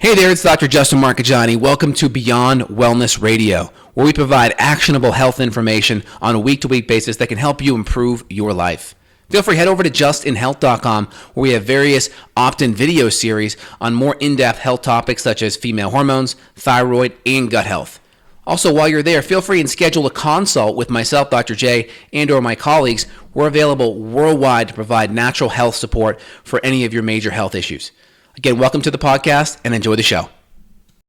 Hey there, it's Dr. Justin Marcagiani. Welcome to Beyond Wellness Radio, where we provide actionable health information on a week-to-week basis that can help you improve your life. Feel free, head over to justinhealth.com, where we have various opt-in video series on more in-depth health topics such as female hormones, thyroid, and gut health. Also, while you're there, feel free and schedule a consult with myself, Dr. J, and or my colleagues. We're available worldwide to provide natural health support for any of your major health issues. Again, welcome to the podcast and enjoy the show.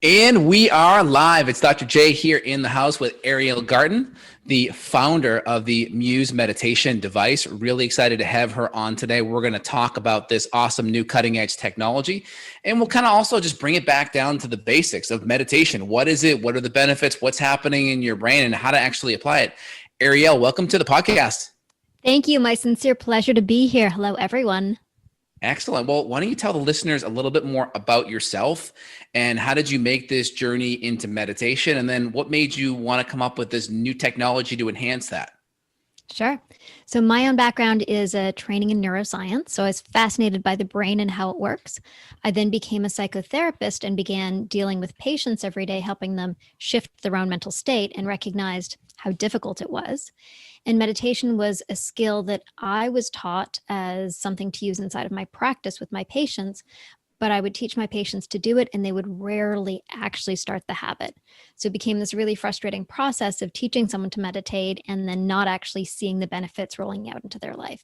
And we are live. It's Dr. J here in the house with Ariel Garten, the founder of the Muse meditation device. Really excited to have her on today. We're going to talk about this awesome new cutting edge technology. And we'll kind of also just bring it back down to the basics of meditation. What is it? What are the benefits? What's happening in your brain and how to actually apply it? Ariel, welcome to the podcast. Thank you. My sincere pleasure to be here. Hello, everyone. Excellent. Well, why don't you tell the listeners a little bit more about yourself and how did you make this journey into meditation? And then what made you want to come up with this new technology to enhance that? Sure. So my own background is a training in neuroscience. So I was fascinated by the brain and how it works. I then became a psychotherapist and began dealing with patients every day, helping them shift their own mental state, and recognized how difficult it was. And meditation was a skill that I was taught as something to use inside of my practice with my patients, but I would teach my patients to do it and they would rarely actually start the habit. So it became this really frustrating process of teaching someone to meditate and then not actually seeing the benefits rolling out into their life.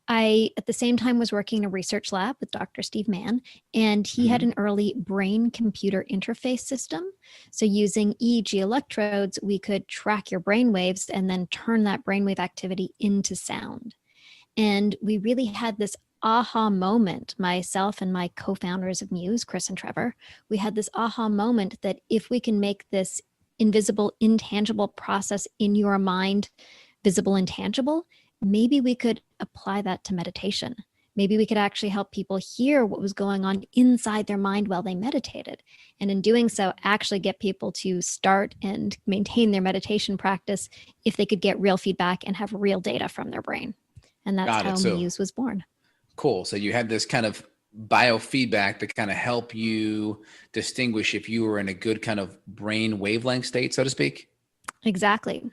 I, at the same time, was working in a research lab with Dr. Steve Mann, and he had an early brain-computer interface system. So using EEG electrodes, we could track your brain waves and then turn that brainwave activity into sound. And we really had this aha moment, myself and my co-founders of Muse, Chris and Trevor, we had this aha moment that if we can make this invisible, intangible process in your mind visible and tangible, maybe we could apply that to meditation. Maybe we could actually help people hear what was going on inside their mind while they meditated. And in doing so, actually get people to start and maintain their meditation practice if they could get real feedback and have real data from their brain. And that's how Muse was born. Cool. So you had this kind of biofeedback to kind of help you distinguish if you were in a good kind of brain wavelength state, so to speak? Exactly.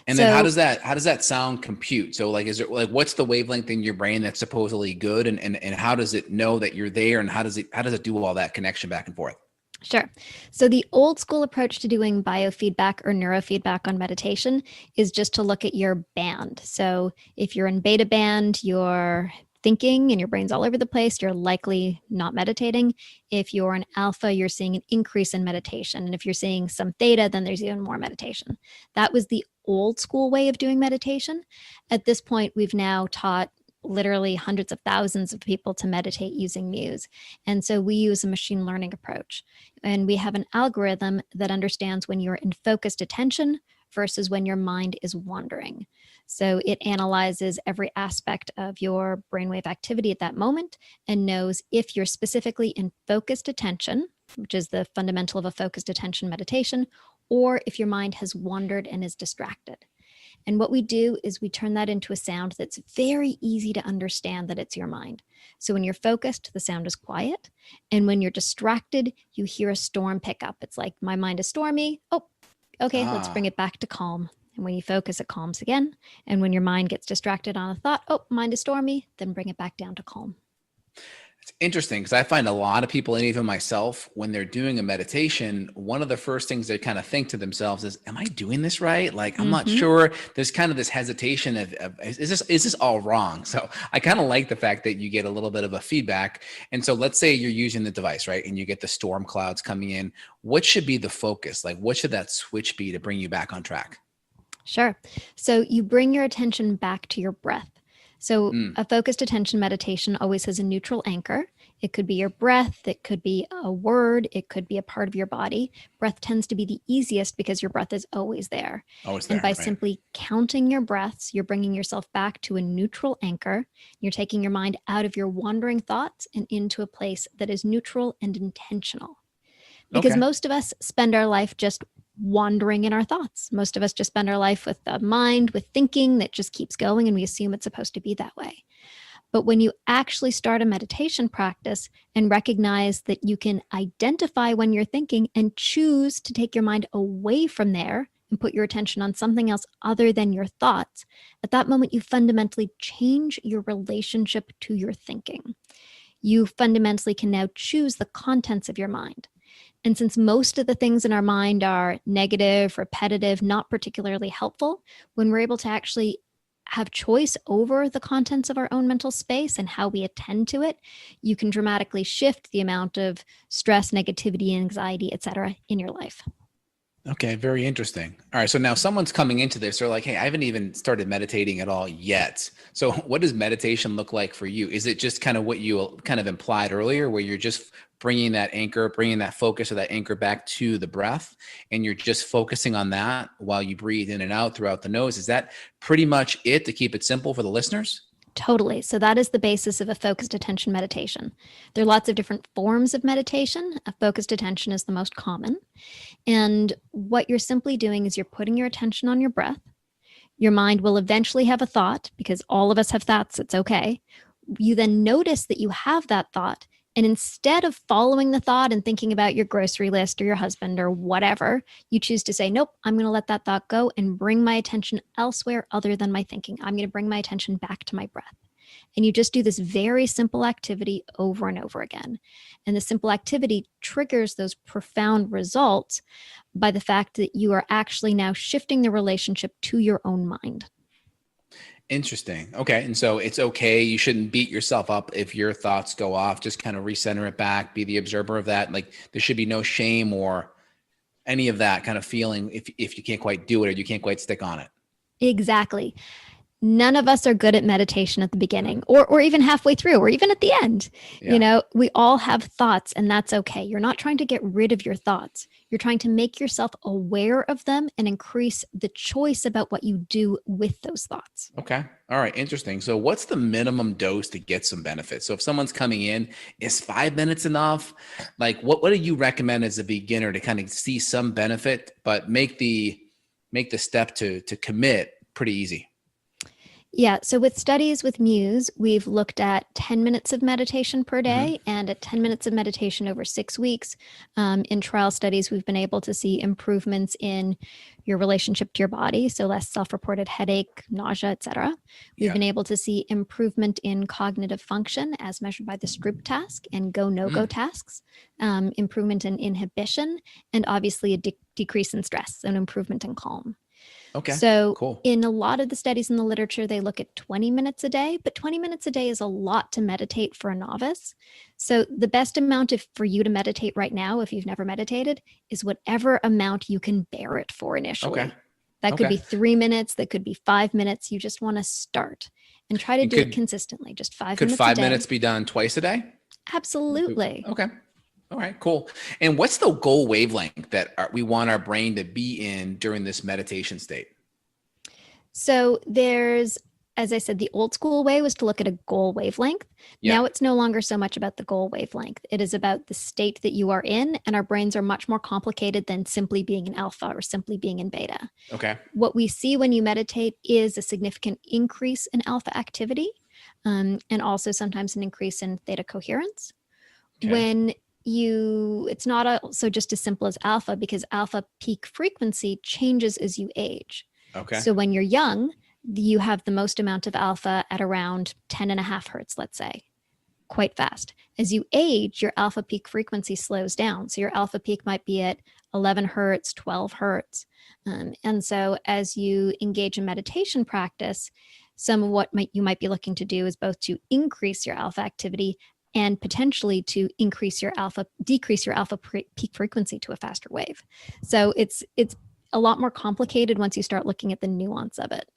And then how does that sound compute? So like, is it like, what's the wavelength in your brain that's supposedly good? And how does it know that you're there? And how does it do all that connection back and forth? Sure. So the old school approach to doing biofeedback or neurofeedback on meditation is just to look at your band. So if you're in beta band, you're thinking and your brain's all over the place, you're likely not meditating. If you're an alpha, you're seeing an increase in meditation. And if you're seeing some theta, then there's even more meditation. That was the old school way of doing meditation. At this point, we've now taught literally hundreds of thousands of people to meditate using Muse. And so we use a machine learning approach. And we have an algorithm that understands when you're in focused attention versus when your mind is wandering. So it analyzes every aspect of your brainwave activity at that moment and knows if you're specifically in focused attention, which is the fundamental of a focused attention meditation, or if your mind has wandered and is distracted. And what we do is we turn that into a sound that's very easy to understand that it's your mind. So when you're focused, the sound is quiet. And when you're distracted, you hear a storm pick up. It's like, my mind is stormy. Oh, okay, let's bring it back to calm. And when you focus, it calms again. And when your mind gets distracted on a thought, oh, mind is stormy, then bring it back down to calm. It's interesting because I find a lot of people, and even myself, when they're doing a meditation, one of the first things they kind of think to themselves is, am I doing this right? Like, I'm not sure. There's kind of this hesitation of is this all wrong? So I kind of like the fact that you get a little bit of a feedback. And so let's say you're using the device, right? And you get the storm clouds coming in. What should be the focus? Like, what should that switch be to bring you back on track? Sure. So you bring your attention back to your breath. So a focused attention meditation always has a neutral anchor. It could be your breath. It could be a word. It could be a part of your body. Breath tends to be the easiest because your breath is always there. Always there, and by right. simply counting your breaths, you're bringing yourself back to a neutral anchor. You're taking your mind out of your wandering thoughts and into a place that is neutral and intentional. Because most of us spend our life just wandering in our thoughts. Most of us just spend our life with a mind, with thinking that just keeps going, and we assume it's supposed to be that way. But when you actually start a meditation practice and recognize that you can identify when you're thinking and choose to take your mind away from there and put your attention on something else other than your thoughts, at that moment, you fundamentally change your relationship to your thinking. You fundamentally can now choose the contents of your mind. And since most of the things in our mind are negative, repetitive, not particularly helpful, when we're able to actually have choice over the contents of our own mental space and how we attend to it, you can dramatically shift the amount of stress, negativity, anxiety, etc. in your life. Okay, very interesting. All right, so now someone's coming into this, they're like, hey, I haven't even started meditating at all yet. So what does meditation look like for you? Is it just kind of what you kind of implied earlier, where you're just bringing that anchor, bringing that focus or that anchor back to the breath, and you're just focusing on that while you breathe in and out throughout the nose? Is that pretty much it, to keep it simple for the listeners? Totally. So that is the basis of a focused attention meditation. There are lots of different forms of meditation. A focused attention is the most common. And what you're simply doing is you're putting your attention on your breath. Your mind will eventually have a thought, because all of us have thoughts. It's okay. You then notice that you have that thought. And instead of following the thought and thinking about your grocery list or your husband or whatever, you choose to say, nope, I'm going to let that thought go and bring my attention elsewhere other than my thinking. I'm going to bring my attention back to my breath. And you just do this very simple activity over and over again. And the simple activity triggers those profound results by the fact that you are actually now shifting the relationship to your own mind. Interesting. Okay. And so it's okay. You shouldn't beat yourself up if your thoughts go off. Just kind of recenter it back, be the observer of that. Like, there should be no shame or any of that kind of feeling if you can't quite do it or you can't quite stick on it. Exactly. None of us are good at meditation at the beginning or even halfway through or even at the end. Yeah. You know, we all have thoughts, and that's okay. You're not trying to get rid of your thoughts. You're trying to make yourself aware of them and increase the choice about what you do with those thoughts. Okay. All right. Interesting. So what's the minimum dose to get some benefit? So if someone's coming in, is 5 minutes enough? Like, what do you recommend as a beginner to kind of see some benefit, but make the step to commit pretty easy? Yeah. So with studies with Muse, we've looked at 10 minutes of meditation per day and at 10 minutes of meditation over 6 weeks. In trial studies, we've been able to see improvements in your relationship to your body. So less self-reported headache, nausea, etc. We've been able to see improvement in cognitive function as measured by the Stroop task and go, no-go tasks, improvement in inhibition, and obviously a decrease in stress and improvement in calm. Okay. So cool. In a lot of the studies in the literature, they look at 20 minutes a day, but 20 minutes a day is a lot to meditate for a novice. So the best amount for you to meditate right now, if you've never meditated, is whatever amount you can bear it for initially. Okay. That could be 3 minutes, that could be 5 minutes. You just want to start and try to do it consistently, just 5 minutes a day. Could 5 minutes be done twice a day? Absolutely. Okay. All right, cool. And what's the goal wavelength that we want our brain to be in during this meditation state? So there's, as I said, the old school way was to look at a goal wavelength. Yeah. Now it's no longer so much about the goal wavelength. It is about the state that you are in, and our brains are much more complicated than simply being in alpha or simply being in beta. Okay. What we see when you meditate is a significant increase in alpha activity, and also sometimes an increase in theta coherence. Okay. It's not also just as simple as alpha, because alpha peak frequency changes as you age. Okay. So when you're young, you have the most amount of alpha at around 10.5 hertz, let's say, quite fast. As you age, your alpha peak frequency slows down. So your alpha peak might be at 11 hertz, 12 hertz. And so as you engage in meditation practice, some of what you might be looking to do is both to increase your alpha activity and potentially to decrease your alpha peak frequency to a faster wave. So it's a lot more complicated once you start looking at the nuance of it.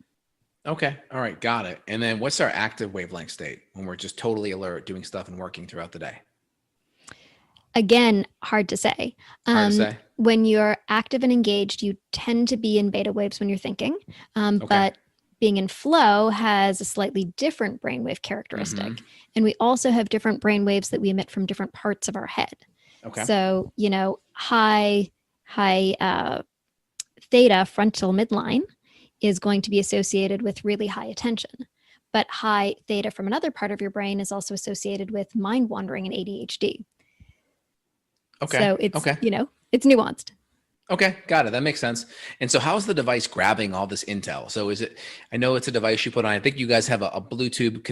Okay. All right. Got it. And then what's our active wavelength state when we're just totally alert, doing stuff and working throughout the day? Again, hard to say. Hard to say. When you're active and engaged, you tend to be in beta waves when you're thinking. But being in flow has a slightly different brainwave characteristic. And we also have different brainwaves that we emit from different parts of our head. Okay. So, high theta frontal midline is going to be associated with really high attention. but high theta from another part of your brain is also associated with mind wandering and ADHD. Okay. So it's, Okay. it's nuanced. Okay. Got it. That makes sense. And so how's the device grabbing all this intel? So I know it's a device you put on, I think you guys have a Bluetooth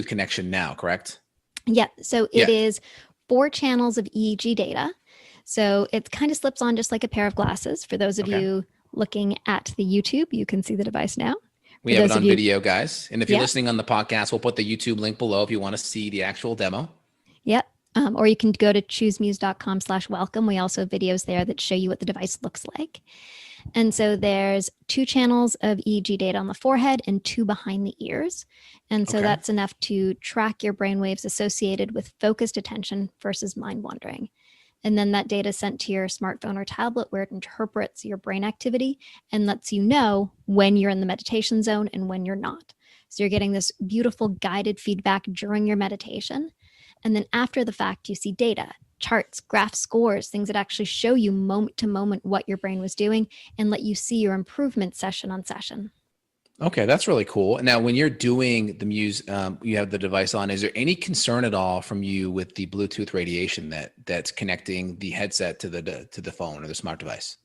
connection now, correct? Yeah. So it Yeah. is 4 channels of EEG data. So it kind of slips on just like a pair of glasses. For those of Okay. you looking at the YouTube, you can see the device now. We For have it those of on you, video, guys. And if you're yeah, listening on the podcast, we'll put the YouTube link below if you want to see the actual demo. yeah. Or you can go to choosemuse.com/welcome. We also have videos there that show you what the device looks like. And so there's 2 channels of EEG data on the forehead and 2 behind the ears. And so Okay. that's enough to track your brainwaves associated with focused attention versus mind wandering. And then that data is sent to your smartphone or tablet where it interprets your brain activity and lets you know when you're in the meditation zone and when you're not. So you're getting this beautiful guided feedback during your meditation. And then after the fact, you see data, charts, graphs, scores, things that actually show you moment to moment what your brain was doing and let you see your improvement session on session. Okay, that's really cool. Now, when you're doing the Muse, you have the device on. Is there any concern at all from you with the Bluetooth radiation that's connecting the headset to the phone or the smart device?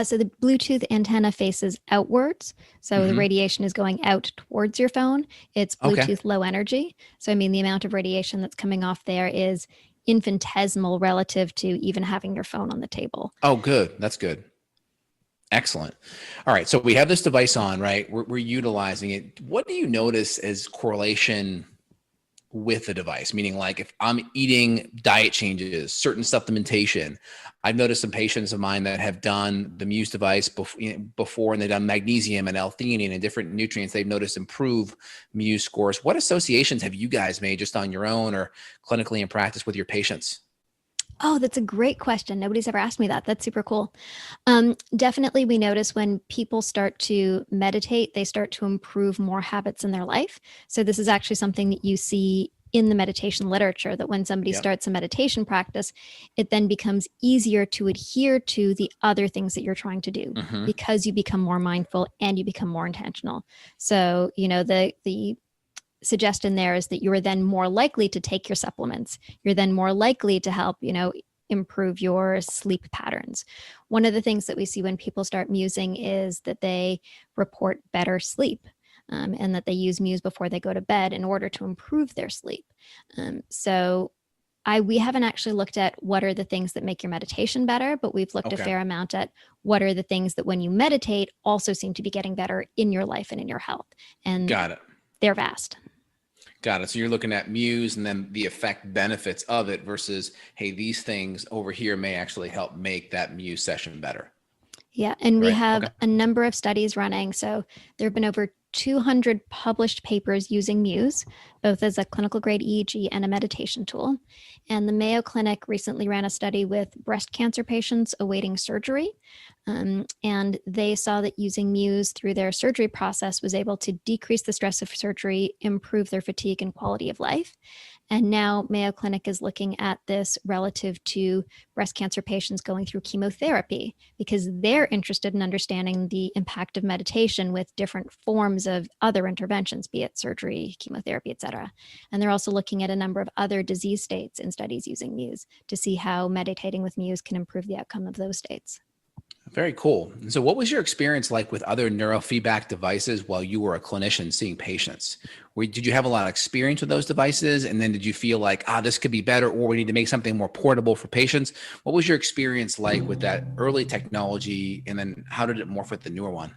So the Bluetooth antenna faces outwards. So the radiation is going out towards your phone. It's Okay. Bluetooth low energy. So, I mean, the amount of radiation that's coming off there is infinitesimal relative to even having your phone on the table. Oh, good. That's good. Excellent. All right. So we have this device on, right? We're utilizing it. What do you notice as correlation with the device? Meaning, like if I'm eating diet changes, certain supplementation, I've noticed some patients of mine that have done the Muse device before and they've done magnesium and L-theanine and different nutrients. They've noticed improve Muse scores. What associations have you guys made just on your own or clinically in practice with your patients? Oh, that's a great question. Nobody's ever asked me that. That's super cool. Definitely, we notice when people start to meditate, they start to improve more habits in their life. So, this is actually something that you see in the meditation literature that when somebody Yep. starts a meditation practice, it then becomes easier to adhere to the other things that you're trying to do because you become more mindful and you become more intentional. So, the suggestion there is that you are then more likely to take your supplements. You're then more likely to help, improve your sleep patterns. One of the things that we see when people start musing is that they report better sleep. And that they use Muse before they go to bed in order to improve their sleep. We haven't actually looked at what are the things that make your meditation better, but we've looked a fair amount at what are the things that when you meditate also seem to be getting better in your life and in your health. And Got it. they're vast. Got it. So you're looking at Muse and then the effect benefits of it versus, hey, these things over here may actually help make that Muse session better. Yeah. And we Right. have Okay. a number of studies running. So there have been over 200 published papers using Muse, both as a clinical grade EEG and a meditation tool. And the Mayo Clinic recently ran a study with breast cancer patients awaiting surgery. And they saw that using Muse through their surgery process was able to decrease the stress of surgery, improve their fatigue and quality of life. And now Mayo Clinic is looking at this relative to breast cancer patients going through chemotherapy because they're interested in understanding the impact of meditation with different forms of other interventions, be it surgery, chemotherapy, et cetera. And they're also looking at a number of other disease states in studies using Muse to see how meditating with Muse can improve the outcome of those states. Very cool. So what was your experience like with other neurofeedback devices while you were a clinician seeing patients? Did you have a lot of experience with those devices? And then did you feel like, this could be better, or we need to make something more portable for patients? What was your experience like with that early technology? And then how did it morph with the newer one?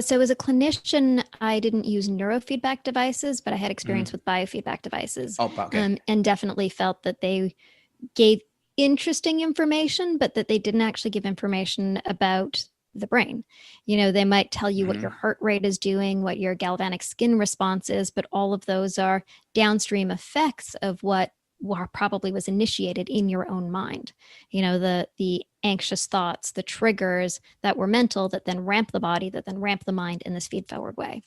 So as a clinician, I didn't use neurofeedback devices, but I had experience with biofeedback devices. Oh, okay. And definitely felt that they gave interesting information, but that they didn't actually give information about the brain. They might tell you what your heart rate is doing, what your galvanic skin response is, but all of those are downstream effects of what probably was initiated in your own mind. The anxious thoughts, the triggers that were mental that then ramp the body, that then ramp the mind in this feed forward way.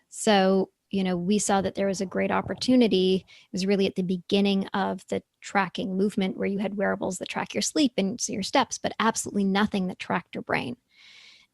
So we saw that there was a great opportunity. It was really at the beginning of the tracking movement where you had wearables that track your sleep and your steps, but absolutely nothing that tracked your brain.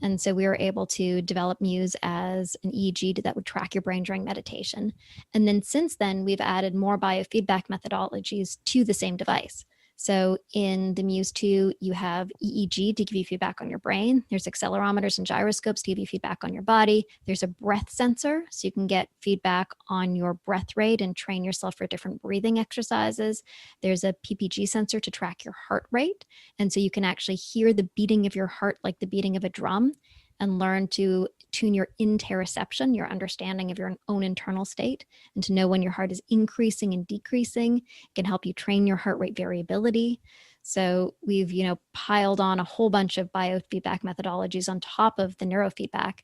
And so we were able to develop Muse as an EEG that would track your brain during meditation. And then since then, we've added more biofeedback methodologies to the same device. So in the Muse 2, you have EEG to give you feedback on your brain. There's accelerometers and gyroscopes to give you feedback on your body. There's a breath sensor, so you can get feedback on your breath rate and train yourself for different breathing exercises. There's a PPG sensor to track your heart rate. And so you can actually hear the beating of your heart like the beating of a drum and learn to tune your interoception, your understanding of your own internal state, and to know when your heart is increasing and decreasing. It can help you train your heart rate variability. So we've, piled on a whole bunch of biofeedback methodologies on top of the neurofeedback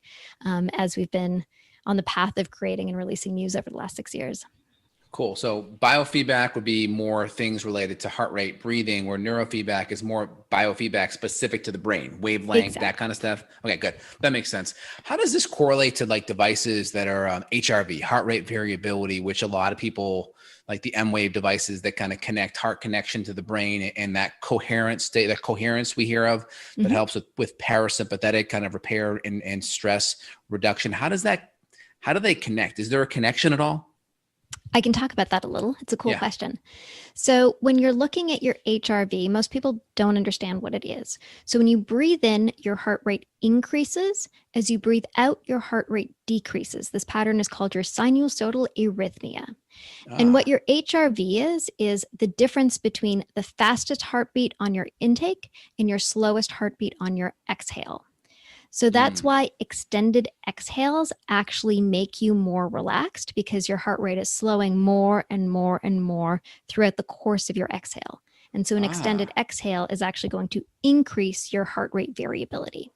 as we've been on the path of creating and releasing Muse over the last 6 years. Cool. So biofeedback would be more things related to heart rate, breathing, where neurofeedback is more biofeedback specific to the brain, wavelength, Exactly. that kind of stuff. Okay, good. That makes sense. How does this correlate to like devices that are HRV, heart rate variability, which a lot of people like the M-Wave devices that kind of connect heart connection to the brain and that coherent state, that coherence we hear of that helps with parasympathetic kind of repair and stress reduction. How do they connect? Is there a connection at all? I can talk about that a little. It's a cool question. So when you're looking at your HRV, most people don't understand what it is. So when you breathe in, your heart rate increases. As you breathe out, your heart rate decreases. This pattern is called your sinusodal arrhythmia. And what your HRV is the difference between the fastest heartbeat on your intake and your slowest heartbeat on your exhale. So that's why extended exhales actually make you more relaxed, because your heart rate is slowing more and more and more throughout the course of your exhale. And so an extended exhale is actually going to increase your heart rate variability.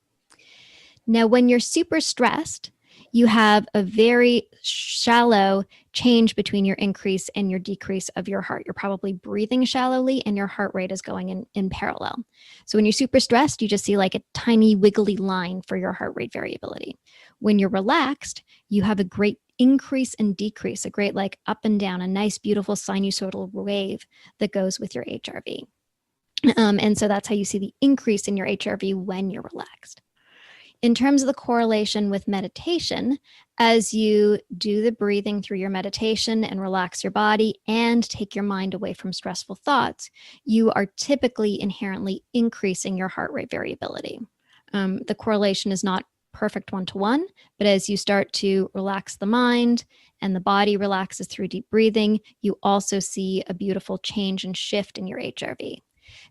Now, when you're super stressed, you have a very shallow change between your increase and your decrease of your heart. You're probably breathing shallowly and your heart rate is going in parallel. So when you're super stressed, you just see like a tiny wiggly line for your heart rate variability. When you're relaxed, you have a great increase and decrease, a great like up and down, a nice, beautiful sinusodal wave that goes with your HRV. And so that's how you see the increase in your HRV when you're relaxed. In terms of the correlation with meditation, as you do the breathing through your meditation and relax your body and take your mind away from stressful thoughts, you are typically inherently increasing your heart rate variability. The correlation is not perfect one-to-one, but as you start to relax the mind and the body relaxes through deep breathing, you also see a beautiful change and shift in your HRV.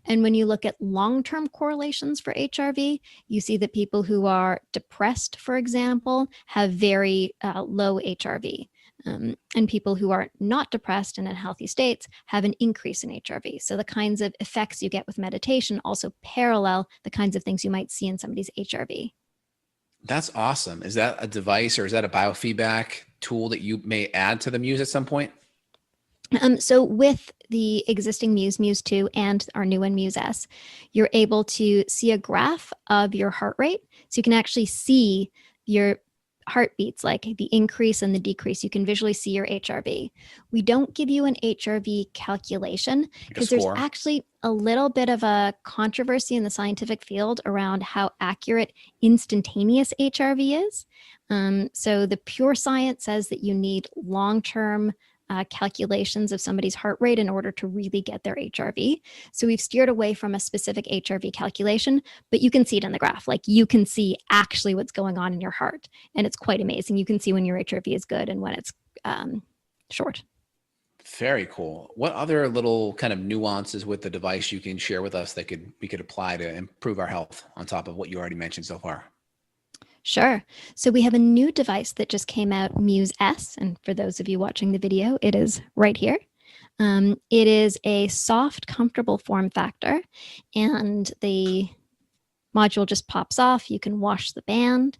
And when you look at long-term correlations for HRV, you see that people who are depressed, for example, have very low HRV. And people who are not depressed and in healthy states have an increase in HRV. So the kinds of effects you get with meditation also parallel the kinds of things you might see in somebody's HRV. That's awesome. Is that a device or is that a biofeedback tool that you may add to the Muse at some point? So with the existing Muse 2, and our new one, Muse S, you're able to see a graph of your heart rate. So you can actually see your heartbeats, like the increase and the decrease. You can visually see your HRV. We don't give you an HRV calculation because there's actually a little bit of a controversy in the scientific field around how accurate instantaneous HRV is. So the pure science says that you need long-term calculations of somebody's heart rate in order to really get their HRV. So we've steered away from a specific HRV calculation, but you can see it in the graph. Like you can see actually what's going on in your heart. And it's quite amazing. You can see when your HRV is good and when it's short. Very cool. What other little kind of nuances with the device you can share with us that we could apply to improve our health on top of what you already mentioned so far? Sure. So we have a new device that just came out, Muse S. And for those of you watching the video, it is right here. It is a soft, comfortable form factor, and the module just pops off. You can wash the band.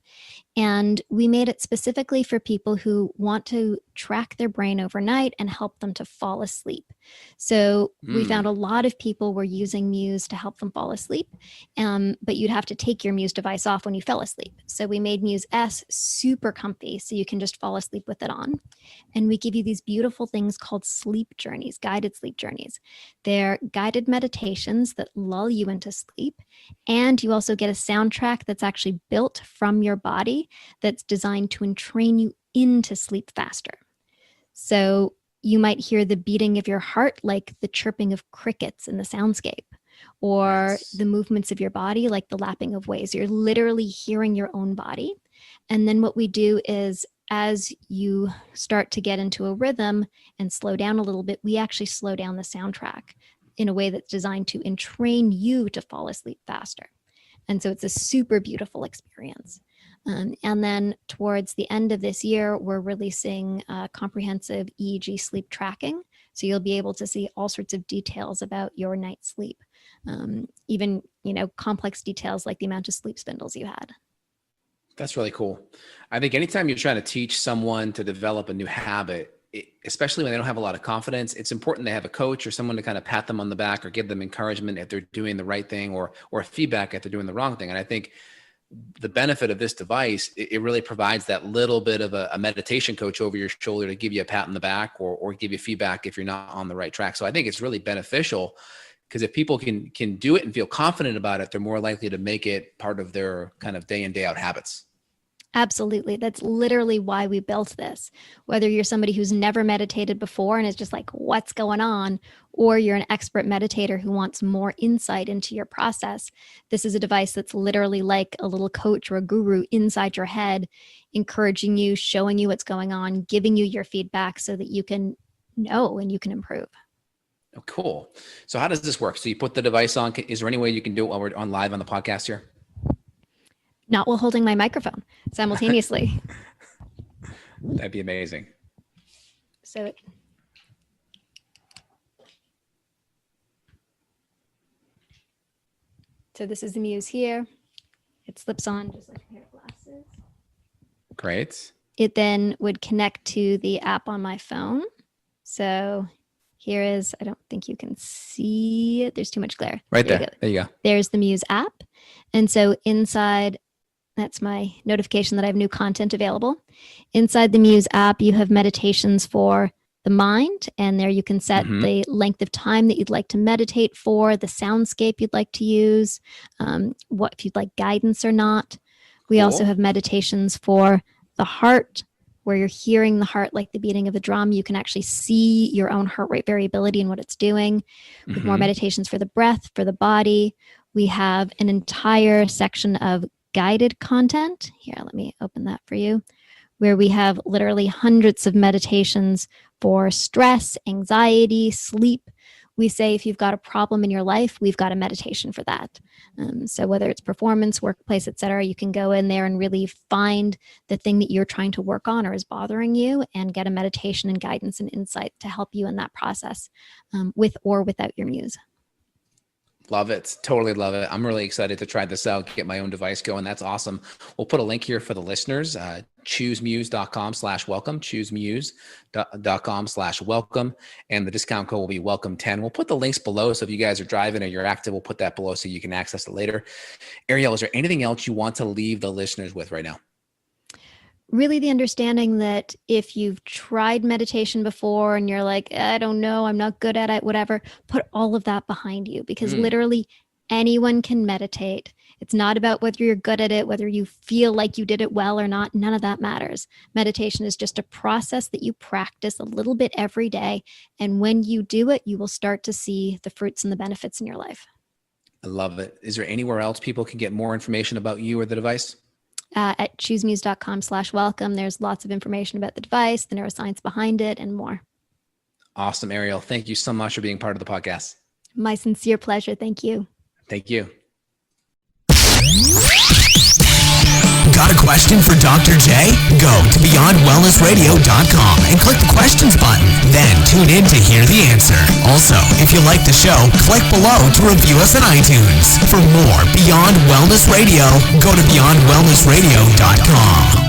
And we made it specifically for people who want to track their brain overnight and help them to fall asleep. So we found a lot of people were using Muse to help them fall asleep, but you'd have to take your Muse device off when you fell asleep. So we made Muse S super comfy so you can just fall asleep with it on. And we give you these beautiful things called sleep journeys, guided sleep journeys. They're guided meditations that lull you into sleep. And you also get a soundtrack that's actually built from your body that's designed to entrain you into sleep faster. So you might hear the beating of your heart like the chirping of crickets in the soundscape, or the movements of your body like the lapping of waves. You're literally hearing your own body. And then what we do is, as you start to get into a rhythm and slow down a little bit, we actually slow down the soundtrack in a way that's designed to entrain you to fall asleep faster. And so it's a super beautiful experience. And then towards the end of this year, we're releasing comprehensive EEG sleep tracking. So you'll be able to see all sorts of details about your night's sleep, even, complex details like the amount of sleep spindles you had. That's really cool. I think anytime you're trying to teach someone to develop a new habit, especially when they don't have a lot of confidence, it's important to have a coach or someone to kind of pat them on the back or give them encouragement if they're doing the right thing, or feedback if they're doing the wrong thing. And I think the benefit of this device, it really provides that little bit of a meditation coach over your shoulder to give you a pat on the back or give you feedback if you're not on the right track. So I think it's really beneficial, because if people can do it and feel confident about it, they're more likely to make it part of their kind of day in, day out habits. Absolutely. That's literally why we built this. Whether you're somebody who's never meditated before and is just like, what's going on? Or you're an expert meditator who wants more insight into your process, this is a device that's literally like a little coach or a guru inside your head, encouraging you, showing you what's going on, giving you your feedback so that you can know and you can improve. Oh, cool. So how does this work? So you put the device on. Is there any way you can do it while we're on live on the podcast here? Not while holding my microphone simultaneously. That'd be amazing. So this is the Muse here. It slips on just like a pair of glasses. Great. It then would connect to the app on my phone. So here is, I don't think you can see it. There's too much glare. Right there. There you go. There's the Muse app. And so inside, that's my notification that I have new content available. Inside the Muse app, you have meditations for the mind, and there you can set the length of time that you'd like to meditate for, the soundscape you'd like to use, what if you'd like guidance or not. We also have meditations for the heart, where you're hearing the heart like the beating of a drum. You can actually see your own heart rate variability and what it's doing. We have more meditations for the breath, for the body. We have an entire section of guided content. Here, let me open that for you, where we have literally hundreds of meditations for stress, anxiety, sleep. We say if you've got a problem in your life, we've got a meditation for that. So whether it's performance, workplace, et cetera, you can go in there and really find the thing that you're trying to work on or is bothering you and get a meditation and guidance and insight to help you in that process, with or without your Muse. Love it. Totally love it. I'm really excited to try this out, get my own device going. That's awesome. We'll put a link here for the listeners, choosemuse.com/welcome, choosemuse.com/welcome. And the discount code will be welcome10. We'll put the links below. So if you guys are driving or you're active, we'll put that below so you can access it later. Ariel, is there anything else you want to leave the listeners with right now? Really the understanding that if you've tried meditation before and you're like, I don't know, I'm not good at it, whatever, put all of that behind you, because literally anyone can meditate. It's not about whether you're good at it, whether you feel like you did it well or not. None of that matters. Meditation is just a process that you practice a little bit every day. And when you do it, you will start to see the fruits and the benefits in your life. I love it. Is there anywhere else people can get more information about you or the device? At choosemuse.com/welcome. There's lots of information about the device, the neuroscience behind it, and more. Awesome, Ariel. Thank you so much for being part of the podcast. My sincere pleasure. Thank you. Thank you. Got a question for Dr. J? Go to BeyondWellnessRadio.com and click the questions button. Then tune in to hear the answer. Also, if you like the show, click below to review us on iTunes. For more Beyond Wellness Radio, go to BeyondWellnessRadio.com.